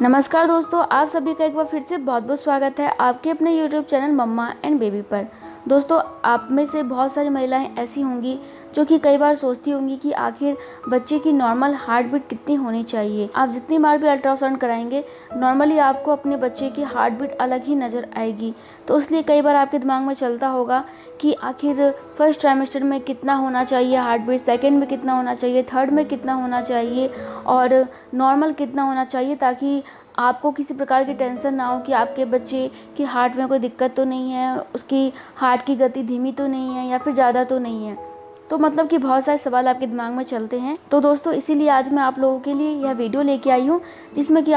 नमस्कार दोस्तों, आप सभी का एक बार फिर से बहुत बहुत स्वागत है आपके अपने YouTube channel mamma and baby पर। दोस्तों, आप में से बहुत सारी महिलाएं ऐसी होंगी जो कि कई बार सोचती होंगी कि आखिर बच्चे की नॉर्मल हार्ट बीट कितनी होनी चाहिए। आप जितनी बार भी अल्ट्रासाउंड कराएंगे नॉर्मली आपको अपने बच्चे की हार्ट बीट अलग ही नज़र आएगी। तो इसलिए कई बार आपके दिमाग में चलता होगा कि आखिर फर्स्ट ट्राइमेस्टर में कितना होना चाहिए हार्ट बीट, सेकेंड में कितना होना चाहिए, थर्ड में कितना होना चाहिए और नॉर्मल कितना होना चाहिए, ताकि आपको किसी प्रकार की टेंशन ना हो कि आपके बच्चे की हार्ट में कोई दिक्कत तो नहीं है, उसकी हार्ट की गति धीमी तो नहीं है या फिर ज़्यादा तो नहीं है। तो मतलब कि बहुत सारे सवाल आपके दिमाग में चलते हैं। तो दोस्तों, इसीलिए आज मैं आप लोगों के लिए यह वीडियो लेके आई हूँ जिसमें कि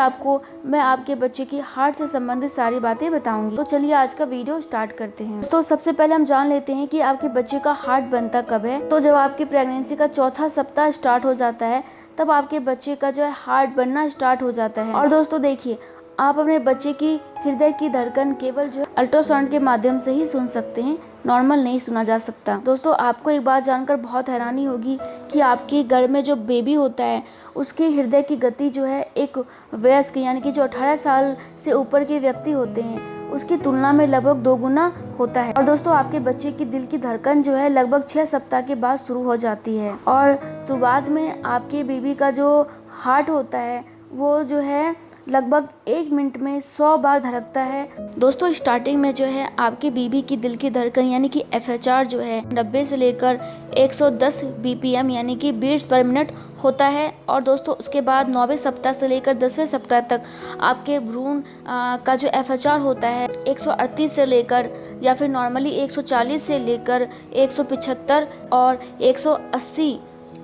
मैं आपके बच्चे की हार्ट से संबंधित सारी बातें बताऊंगी। तो चलिए आज का वीडियो स्टार्ट करते हैं। तो सबसे पहले हम जान लेते हैं कि आपके बच्चे का हार्ट बनता कब है। तो जब आपकी प्रेगनेंसी का चौथा सप्ताह स्टार्ट हो जाता है तब आपके बच्चे का जो है हार्ट बनना स्टार्ट हो जाता है। और दोस्तों देखिए, आप अपने बच्चे की हृदय की धड़कन केवल जो अल्ट्रासाउंड के माध्यम से ही सुन सकते हैं, नॉर्मल नहीं सुना जा सकता। दोस्तों, आपको एक बात जानकर बहुत हैरानी होगी कि आपके घर में जो बेबी होता है उसकी हृदय की गति जो है एक वयस्क यानी कि जो 18 साल से ऊपर के व्यक्ति होते हैं उसकी तुलना में लगभग 2 गुना होता है। और दोस्तों, आपके बच्चे की दिल की धड़कन जो है लगभग 6 सप्ताह के बाद शुरू हो जाती है और शुरुआत में आपके बेबी का जो हार्ट होता है वो जो है लगभग 1 मिनट में 100 बार धड़कता है। दोस्तों, स्टार्टिंग में जो है आपके बेबी की दिल की धड़कन यानी कि FHR जो है 90 से लेकर 110 BPM यानी कि बीट्स पर मिनट होता है। और दोस्तों, उसके बाद 9वें सप्ताह से लेकर 10वें सप्ताह तक आपके भ्रूण का जो FHR होता है 138 से लेकर या फिर नॉर्मली 140 से लेकर 175 और 180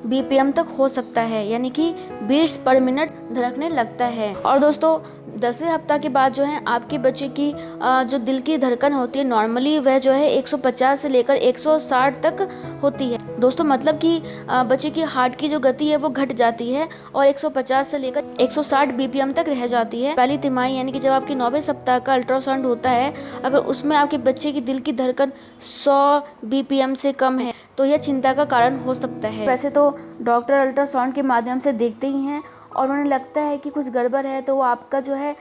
BPM तक हो सकता है, यानी कि बीट्स पर मिनट धड़कने लगता है। और दोस्तों, 10वें हफ्ता के बाद जो है आपके बच्चे की जो दिल की धड़कन होती है नॉर्मली वह जो है 150 से लेकर 160 तक होती है। दोस्तों, मतलब कि बच्चे की हार्ट की जो गति है वो घट जाती है और 150 से लेकर 160 BPM तक रह जाती है। पहली तिमाही यानी कि जब आपके 9वें सप्ताह का अल्ट्रासाउंड होता है, अगर उसमें आपके बच्चे की दिल की धड़कन 100 BPM से कम है तो यह चिंता का कारण हो सकता है। वैसे तो डॉक्टर अल्ट्रासाउंड के माध्यम से देखते ही हैं और उन्हें लगता है कि कुछ गड़बड़ है तो वो आपका जो है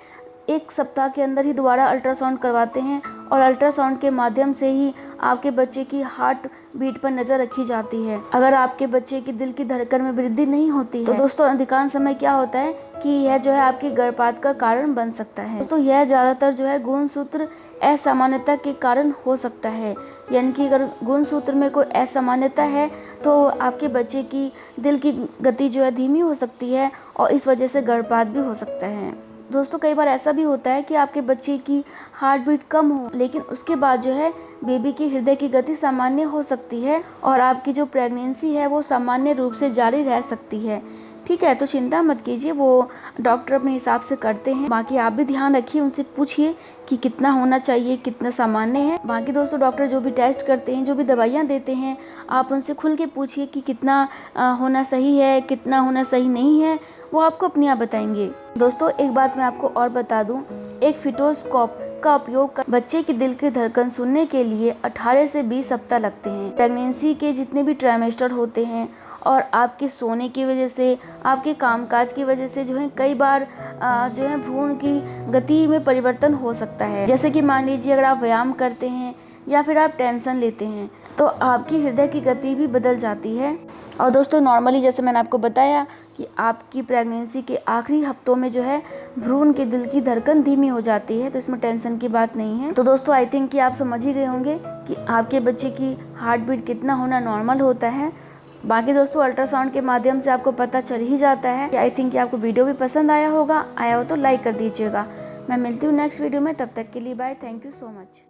1 सप्ताह के अंदर ही दोबारा अल्ट्रासाउंड करवाते हैं और अल्ट्रासाउंड के माध्यम से ही आपके बच्चे की हार्ट बीट पर नज़र रखी जाती है। अगर आपके बच्चे की दिल की धड़कन में वृद्धि नहीं होती है तो दोस्तों अधिकांश समय क्या होता है कि यह जो है आपकी गर्भपात का कारण बन सकता है। दोस्तों, यह ज़्यादातर जो है गुणसूत्र असामान्यता के कारण हो सकता है, यानी कि अगर गुणसूत्र में कोई असामान्यता है तो आपके बच्चे की दिल की गति जो है धीमी हो सकती है और इस वजह से गर्भपात भी हो सकता है। दोस्तों, कई बार ऐसा भी होता है कि आपके बच्चे की हार्ट बीट कम हो लेकिन उसके बाद जो है बेबी की हृदय की गति सामान्य हो सकती है और आपकी जो प्रेगनेंसी है वो सामान्य रूप से जारी रह सकती है। ठीक है, तो चिंता मत कीजिए, वो डॉक्टर अपने हिसाब से करते हैं। बाकी आप भी ध्यान रखिए, उनसे पूछिए कि कितना होना चाहिए, कितना सामान्य है। बाकी दोस्तों, डॉक्टर जो भी टेस्ट करते हैं, जो भी दवाइयाँ देते हैं, आप उनसे खुल के पूछिए कि कितना होना सही है, कितना होना सही नहीं है, वो आपको अपने आप बताएंगे। दोस्तों, एक बात मैं आपको और बता दूं, एक फिटोस्कोप का उपयोग कर बच्चे की दिल की धड़कन सुनने के लिए 18 से 20 सप्ताह लगते हैं। प्रेगनेंसी के जितने भी ट्राइमेस्टर होते हैं और आपके सोने की वजह से, आपके कामकाज की वजह से जो है कई बार जो है भ्रूण की गति में परिवर्तन हो सकता है। जैसे कि मान लीजिए अगर आप व्यायाम करते हैं या फिर आप टेंशन लेते हैं तो आपकी हृदय की गति भी बदल जाती है। और दोस्तों, नॉर्मली जैसे मैंने आपको बताया कि आपकी प्रेगनेंसी के आखिरी हफ्तों में जो है भ्रूण के दिल की धड़कन धीमी हो जाती है, तो इसमें टेंशन की बात नहीं है। तो दोस्तों, आई थिंक कि आप समझ ही गए होंगे कि आपके बच्चे की हार्ट बीट कितना होना नॉर्मल होता है। बाकी दोस्तों, अल्ट्रासाउंड के माध्यम से आपको पता चल ही जाता है। आई थिंक कि आपको वीडियो भी पसंद आया हो तो लाइक कर दीजिएगा। मैं मिलती हूँ नेक्स्ट वीडियो में, तब तक के लिए bye. Thank you so much.